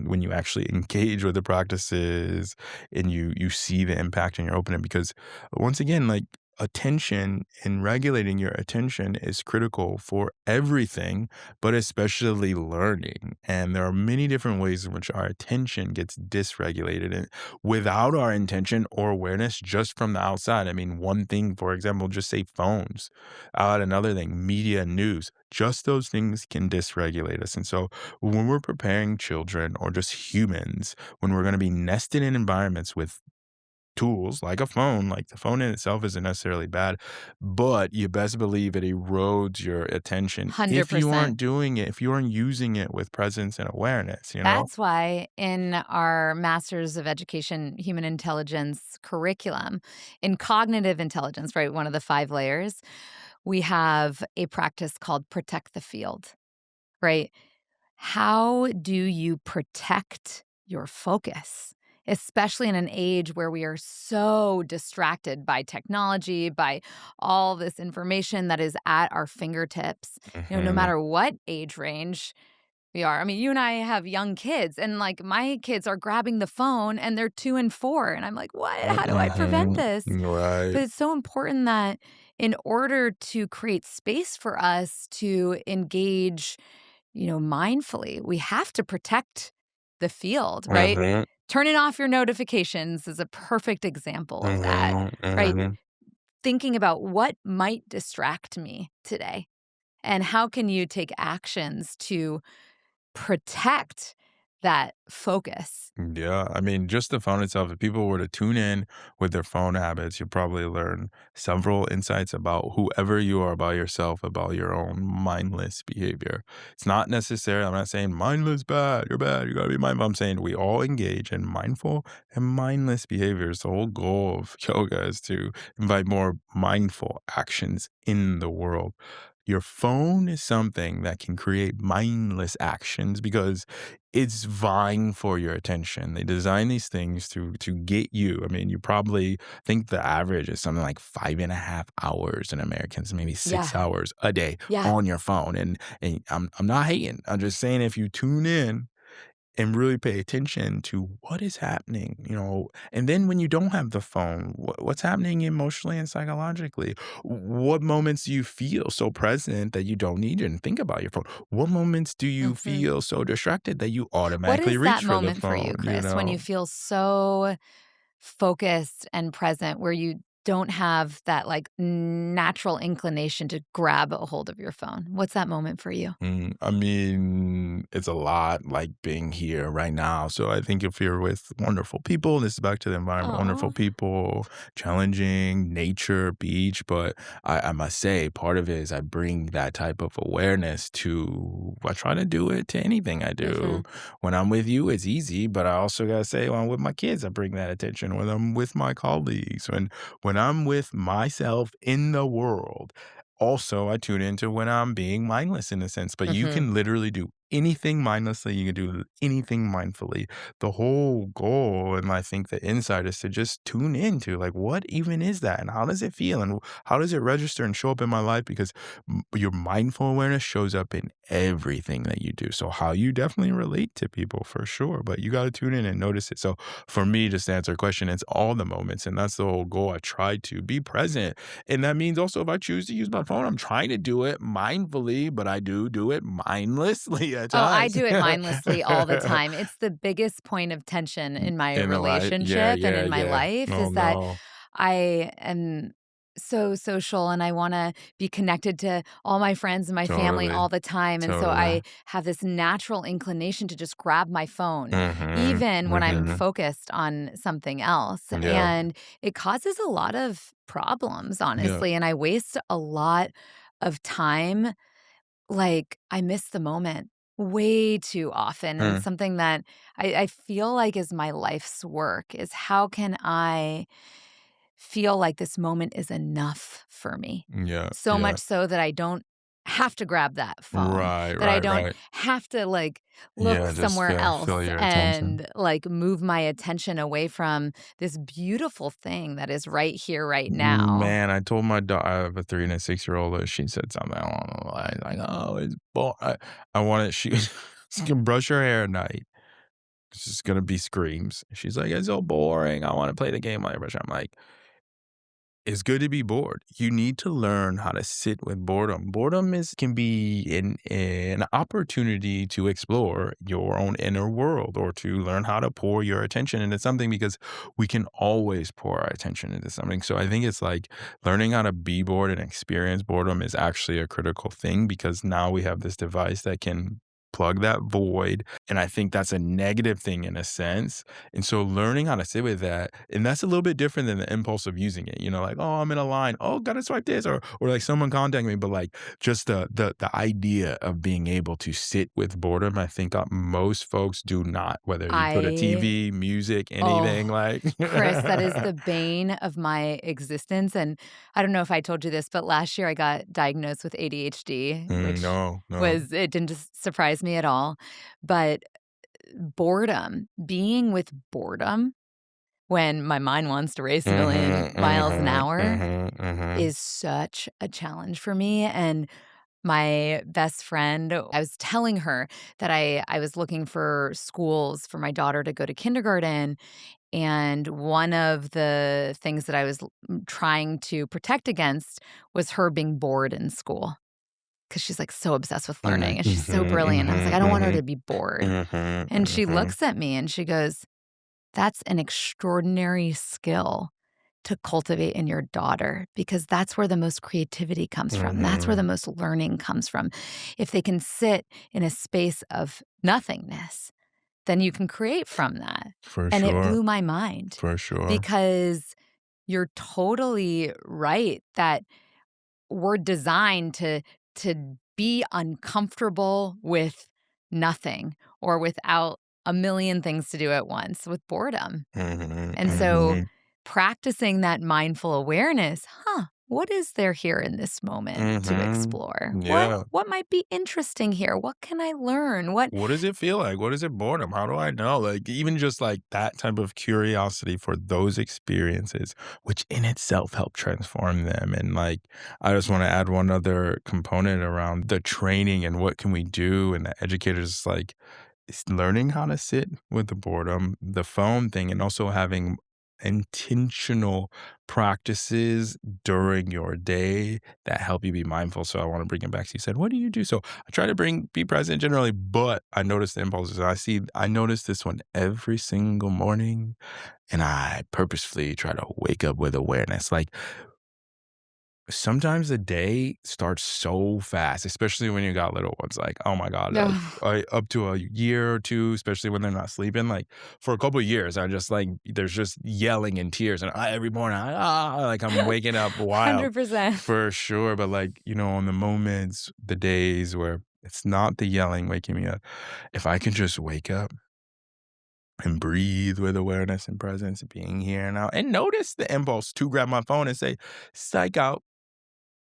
when you actually engage with the practices and you see the impact and you're open it because once again, like, attention and regulating your attention is critical for everything, but especially learning, and there are many different ways in which our attention gets dysregulated, without our intention or awareness just from the outside. I mean, one thing, for example, just say phones. I'll add another thing, media, news. Just those things can dysregulate us. And so when we're preparing children or just humans, when we're going to be nested in environments with tools like a phone, like the phone in itself isn't necessarily bad, but you best believe it erodes your attention if you 100%. aren't doing it, if you aren't using it with presence and awareness, you know? That's why in our Masters of Education Human Intelligence curriculum, in cognitive intelligence, right, one of the 5 layers, we have a practice called protect the field, right? How do you protect your focus? Especially in an age where we are so distracted by technology, by all this information that is at our fingertips, no Mhm. matter what age range we are. I mean, you and I have young kids, and like my kids are grabbing the phone and they're 2 and 4. And I'm like, what? How do I prevent Mhm. this? Right. But it's so important that in order to create space for us to engage, mindfully, we have to protect the field, right? Mhm. Turning off your notifications is a perfect example of that, Mhm, right? mhm. Thinking about what might distract me today and how can you take actions to protect that focus. Yeah, I mean, just the phone itself, if people were to tune in with their phone habits, you'll probably learn several insights about whoever you are, about yourself, about your own mindless behavior. It's not necessary, I'm not saying mindless bad, you gotta be mindful. I'm saying we all engage in mindful and mindless behaviors. The whole goal of yoga is to invite more mindful actions in the world. Your phone is something that can create mindless actions because it's vying for your attention. They design these things to get you. I mean, you probably think the average is something like 5.5 hours in Americans, maybe Yeah. 6 hours a day Yeah. on your phone. And I'm not hating. I'm just saying if you tune in and really pay attention to what is happening, and then when you don't have the phone, what's happening emotionally and psychologically? What moments do you feel so present that you don't need to think about your phone? What moments do you Mhm. feel so distracted that you What automatically is that reach for the moment for you, phone, Kris, when you feel so focused and present where you don't have that, like, natural inclination to grab a hold of your phone? What's that moment for you? I mean, it's a lot like being here right now. So I think if you're with wonderful people, this is back to the environment, wonderful Oh, people, challenging nature, beach. But I must say, part of it is I bring that type of awareness to, I try to do it to anything I do. mhm, When I'm with you, it's easy. But I also got to say, when I'm with my kids, I bring that attention. When I'm with my colleagues, when I'm with myself in the world, also, I tune into when I'm being mindless in a sense, but you mhm. can literally do anything mindlessly, you can do anything mindfully. The whole goal, and I think the insight is to just tune into like, what even is that? And how does it feel? And how does it register and show up in my life? Because your mindful awareness shows up in everything that you do. So, how you definitely relate to people for sure, but you got to tune in and notice it. So, for me, just to answer your question, it's all the moments. And that's the whole goal. I try to be present, and that means also if I choose to use my phone, I'm trying to do it mindfully, but I do it mindlessly at Oh, I times. do it mindlessly all the time. It's the biggest point of tension in my In the light. Yeah, relationship and yeah, in my yeah. life Oh, is that no. I am so social and I wanna be connected to all my friends and my family Totally. all the time, and so Totally. I have this natural inclination to just grab my phone, Mhm. even when I'm Mhm. focused on something else, Yeah. and it causes a lot of problems, Yeah. honestly, and I waste a lot of time. Like, I miss the moment way too often, and Mm. something that I feel like is my life's work is how can I feel like this moment is enough for me? Yeah, So yeah. much so that I don't have to grab that phone, Right, that I right, don't right. have to, like, look Yeah, just somewhere else feel your attention. and, like, move my attention away from this beautiful thing that is right here, right now. Man, I told my daughter, I have a 3 and a 6-year-old, she said something along the lines like, "Oh, it's bo" I wanted she can brush her hair at night. It's just gonna be screams. She's like, "It's so boring. I wanna play the game while I brush." I'm like, it's good to be bored. You need to learn how to sit with boredom. Boredom is can be an opportunity to explore your own inner world or to learn how to pour your attention into something because we can always pour our attention into something. So I think it's like learning how to be bored and experience boredom is actually a critical thing because now we have this device that can plug that void. And I think that's a negative thing in a sense, and so learning how to sit with that, and that's a little bit different than the impulse of using it, like, "Oh, I'm in a line. Oh, gotta swipe this," or like someone contact me, but like just the idea of being able to sit with boredom, I think most folks do not, whether you put a I TV, music, anything Oh, like. Kris, that is the bane of my existence, and I don't know if I told you this, but last year I got diagnosed with ADHD, which No, no. it didn't just surprise me at all, but boredom, being with boredom when my mind wants to race a million Mhm, miles an mhm, hour mhm, mhm. is such a challenge for me, and my best friend, I was telling her that I was looking for schools for my daughter to go to kindergarten, and one of the things that I was trying to protect against was her being bored in school because she's, like, so obsessed with Mhm, learning, and she's so mhm, brilliant. I was like, mhm, "I don't want her mhm, to be bored." mhm, And she mhm. looks at me and she goes, "That's an extraordinary skill to cultivate in your daughter because that's where the most creativity comes from. That's where the Mhm. most learning comes from. If they can sit in a space of nothingness, then you can create from that." For And it sure, blew my mind for sure. because you're totally right that we're designed to be uncomfortable with nothing or without a million things to do at once with boredom. Mhm, And so mhm, practicing that mindful awareness, what is there here in this moment to mhm. explore? Yeah. What might be interesting here? What can I learn? What What does it feel like? What is it boredom? How do I know? Like, even just like that type of curiosity for those experiences, which in itself help transform them. And like, I just want to add one other component around the training and what can we do, and the educators like It's learning how to sit with the boredom, the phone thing, and also having intentional practices during your day that help you be mindful. So I want to bring it back. So you said, what do you do? So I try to be present generally, but I notice the impulses. I notice this one every single morning, and I purposefully try to wake up with awareness. Like, sometimes the day starts so fast, especially when you got little ones, like, oh my god, Ugh, up to a year or 2, especially when they're not sleeping, like, for a couple of years, I just, like there's just yelling and tears, and every morning, like, I'm waking up wild, 100%. for sure, but, like, on the moments, the days where it's not the yelling waking me up, if I can just wake up and breathe with awareness and presence, being here now, and notice the impulse to grab my phone and say, "Psych out."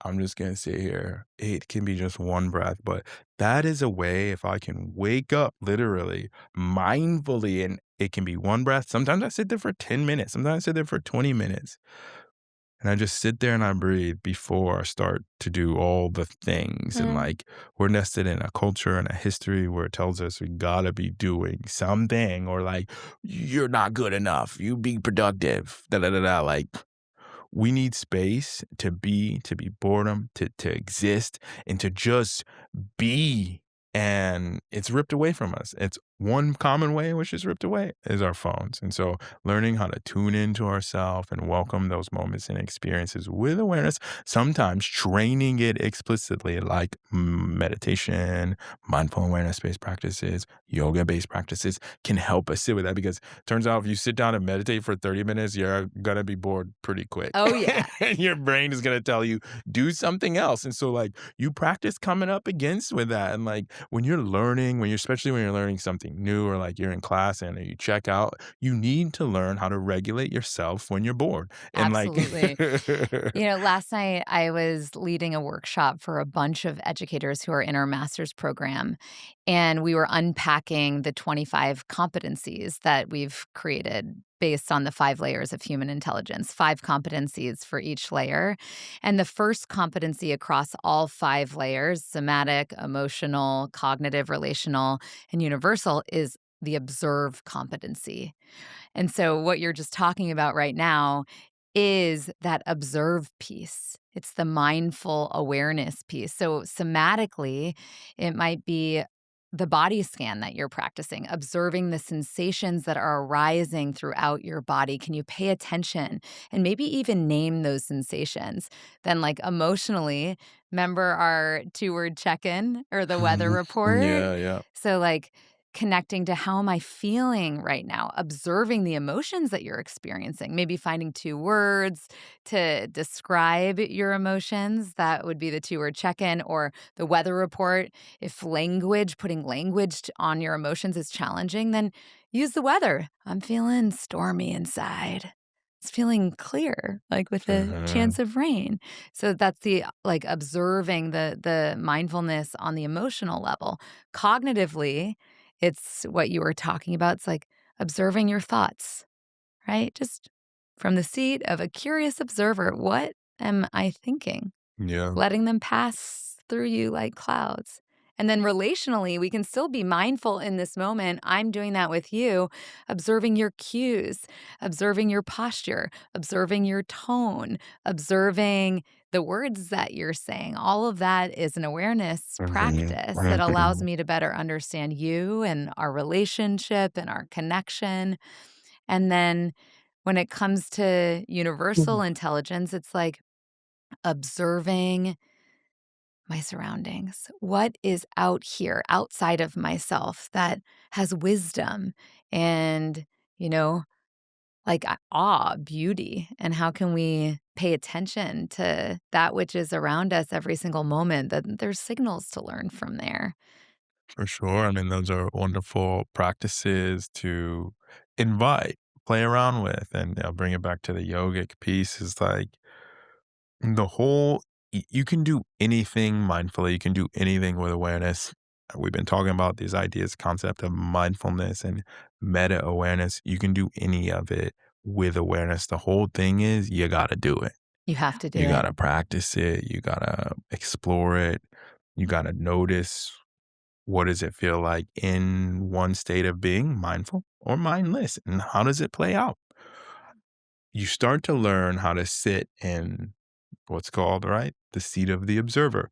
I'm just gonna sit here. It can be just one breath, but that is a way if I can wake up literally mindfully and it can be one breath. Sometimes I sit there for 10 minutes. Sometimes I sit there for 20 minutes. And I just sit there and I breathe before I start to do all the things. And Mm, like we're nested in a culture and a history where it tells us we gotta be doing something or like you're not good enough. You be productive. Da da da da. Like we need space to be boredom, to exist, and to just be. And it's ripped away from us. It's one common way in which it's ripped away is our phones. And so learning how to tune into ourselves and welcome those moments and experiences with awareness, sometimes training it explicitly like meditation, mindful awareness based practices, yoga based practices can help us sit with that because turns out if you sit down and meditate for 30 minutes, you're gonna be bored pretty quick. oh, yeah. And your brain is gonna tell you, do something else. And so like you practice coming up against with that. And like when you're learning, especially when you're learning something new or like you're in class and you check out, you need to learn how to regulate yourself when you're bored. And like Absolutely. Last night I was leading a workshop for a bunch of educators who are in our master's program, and we were unpacking the 25 competencies that we've created based on the 5 layers of human intelligence, 5 competencies for each layer. And the first competency across all 5 layers, somatic, emotional, cognitive, relational, and universal, is the observe competency. And so what you're just talking about right now is that observe piece. It's the mindful awareness piece. So somatically, it might be the body scan that you're practicing, observing the sensations that are arising throughout your body. Can you pay attention and maybe even name those sensations? Then, like emotionally, remember our 2-word check in or the weather report? yeah, yeah. So, like, connecting to how am I feeling right now, observing the emotions that you're experiencing, maybe finding 2 words to describe your emotions. That would be the 2-word check-in or the weather report. If putting language on your emotions is challenging, then use the weather. I'm feeling stormy inside. It's feeling clear, like with a Mhm. chance of rain. So that's the like observing the mindfulness on the emotional level. Cognitively, it's what you were talking about. It's like observing your thoughts, right? Just from the seat of a curious observer, what am I thinking? Yeah, Letting them pass through you like clouds. And then relationally, we can still be mindful in this moment. I'm doing that with you, observing your cues, observing your posture, observing your tone, observing the words that you're saying. All of that is an awareness mhm, practice that allows mhm. me to better understand you and our relationship and our connection. And then when it comes to universal intelligence, it's like observing my surroundings. What is out here outside of myself that has wisdom and, you know, like awe, beauty? And how can we pay attention to that which is around us every single moment? That there's signals to learn from there. For sure. I mean, those are wonderful practices to invite, play around with, and I'll bring it back to the yogic piece is like the whole you can do anything mindfully, you can do anything with awareness. We've been talking about these ideas, concept of mindfulness and meta awareness. You can do any of it with awareness. The whole thing is you got to do it. You have to do You got it. to practice it. You got to explore it. You got to notice what does it feel like in one state of being, mindful or mindless? And how does it play out? You start to learn how to sit in what's called, right, the seat of the observer.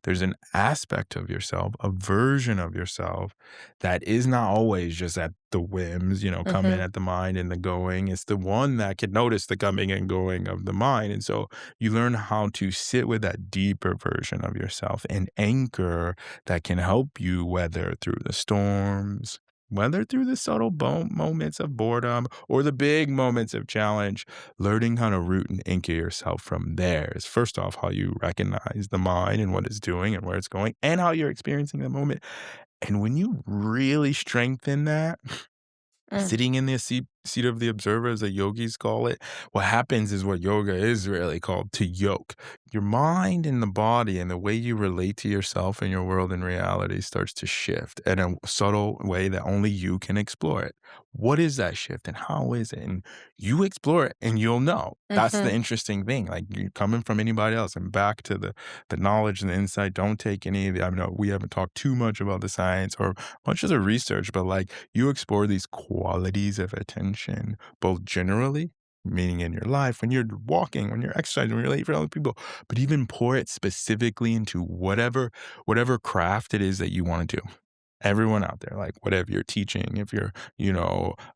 There's an aspect of yourself, a version of yourself that is not always just at the whims, come in Mhm. at the mind and the going. It's the one that can notice the coming and going of the mind. And so you learn how to sit with that deeper version of yourself, an anchor that can help you weather through the storms. Weather through the subtle moments of boredom or the big moments of challenge. Learning how to root and anchor yourself from there is first off how you recognize the mind and what it's doing and where it's going and how you're experiencing the moment. And when you really strengthen that, Mm. sitting in the seat of the observer, as the yogis call it, what happens is what yoga is really called to yoke. Your mind and the body and the way you relate to yourself and your world and reality starts to shift in a subtle way that only you can explore it. What is that shift and how is it? And you explore it and you'll know. That's the Mhm. interesting thing. Like you coming from anybody else and back to the knowledge and the insight. Don't take any of the, I know we haven't talked too much about the science or much of the research, but like you explore these qualities of attention, both generally, meaning in your life, when you're walking, when you're exercising, when you're late for other people, but even pour it specifically into whatever craft it is that you want to do. Everyone out there, like whatever you're teaching, if you're,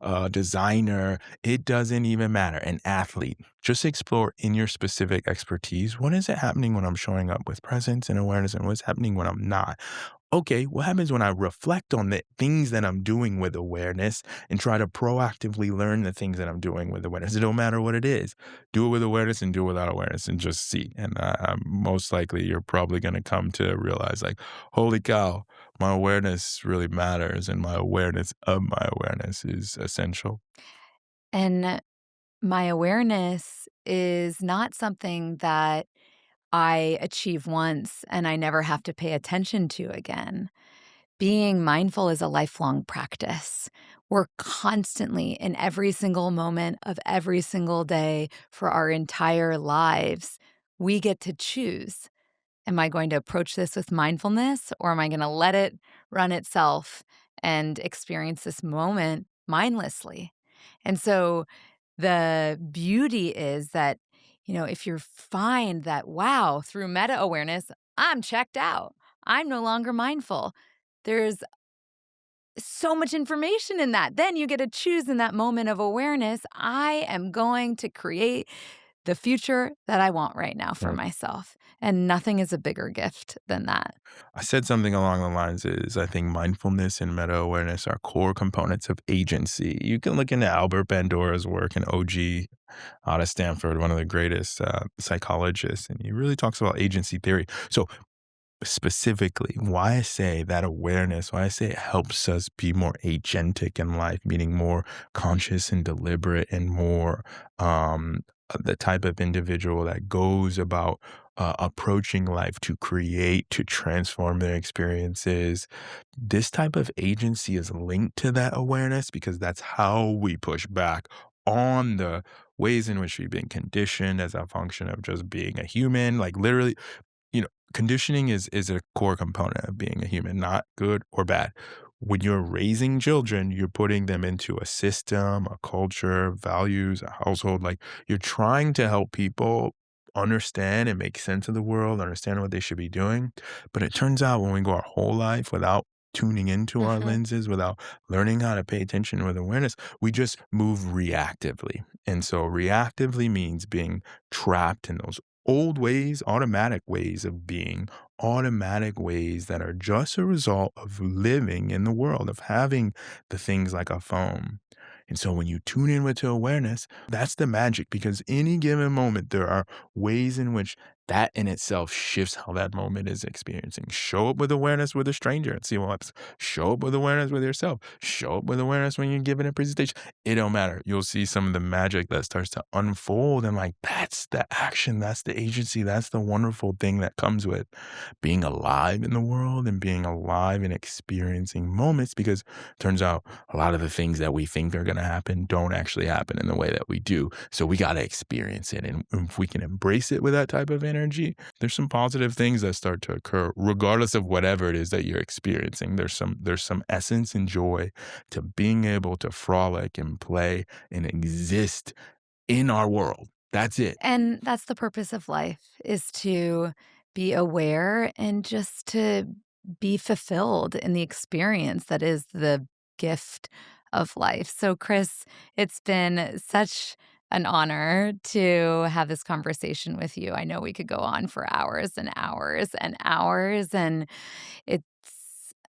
a designer, it doesn't even matter. An athlete, just explore in your specific expertise. What is it happening when I'm showing up with presence and awareness, and what's happening when I'm not? Okay, what happens when I reflect on the things that I'm doing with awareness and try to proactively learn the things that I'm doing with awareness? It don't matter what it is. Do it with awareness and do it without awareness and just see. And most likely you're probably going to come to realize, like, holy cow, my awareness really matters and my awareness of my awareness is essential. And my awareness is not something that I achieve once and I never have to pay attention to again. Being mindful is a lifelong practice. We're constantly in every single moment of every single day for our entire lives. We get to choose. Am I going to approach this with mindfulness or am I going to let it run itself and experience this moment mindlessly? And so the beauty is that, if you find that, wow, through meta awareness, I'm checked out, I'm no longer mindful. There's so much information in that. Then you get to choose in that moment of awareness. I am going to create the future that I want right now for Right. myself. And nothing is a bigger gift than that. I said something along the lines is I think mindfulness and meta awareness are core components of agency. You can look into Albert Bandura's work, an OG out of Stanford, one of the greatest psychologists, and he really talks about agency theory. So specifically, why I say that awareness, why I say it helps us be more agentic in life, meaning more conscious and deliberate and more the type of individual that goes about approaching life to create, to transform their experiences. This type of agency is linked to that awareness because that's how we push back on the ways in which we've been conditioned as a function of just being a human. Like literally, conditioning is a core component of being a human, not good or bad. When you're raising children, you're putting them into a system, a culture, values, a household. Like you're trying to help people understand and make sense of the world, understand what they should be doing. But it turns out when we go our whole life without tuning into our Mhm. lenses, without learning how to pay attention with awareness, we just move reactively. And so reactively means being trapped in those old ways, automatic ways of being, automatic ways that are just a result of living in the world, of having the things like a phone. And so when you tune in with your awareness, that's the magic because any given moment, there are ways in which that in itself shifts how that moment is experiencing. Show up with awareness with a stranger and see what happens. Show up with awareness with yourself. Show up with awareness when you're giving a presentation. It don't matter. You'll see some of the magic that starts to unfold and like that's the action, that's the agency, that's the wonderful thing that comes with being alive in the world and being alive and experiencing moments because turns out a lot of the things that we think are going to happen don't actually happen in the way that we do. So we got to experience it. And if we can embrace it with that type of energy, there's some positive things that start to occur regardless of whatever it is that you're experiencing. There's some essence and joy to being able to frolic and play and exist in our world. That's it. And that's the purpose of life, is to be aware and just to be fulfilled in the experience that is the gift of life. So, Kris, it's been such an honor to have this conversation with you. I know we could go on for hours and hours and hours, and it's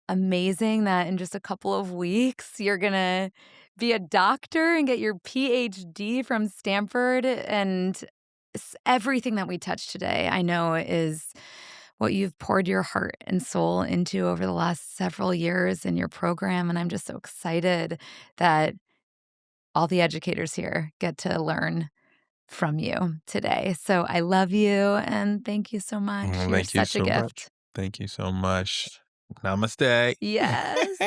amazing that in just a couple of weeks, you're gonna be a doctor and get your PhD from Stanford, and everything that we touched today, I know, is what you've poured your heart and soul into over the last several years in your program, and I'm just so excited that all the educators here get to learn from you today. So I love you, and thank you so much. Well, You're thank you such a so much. gift. Thank you so much. Namaste. Yes.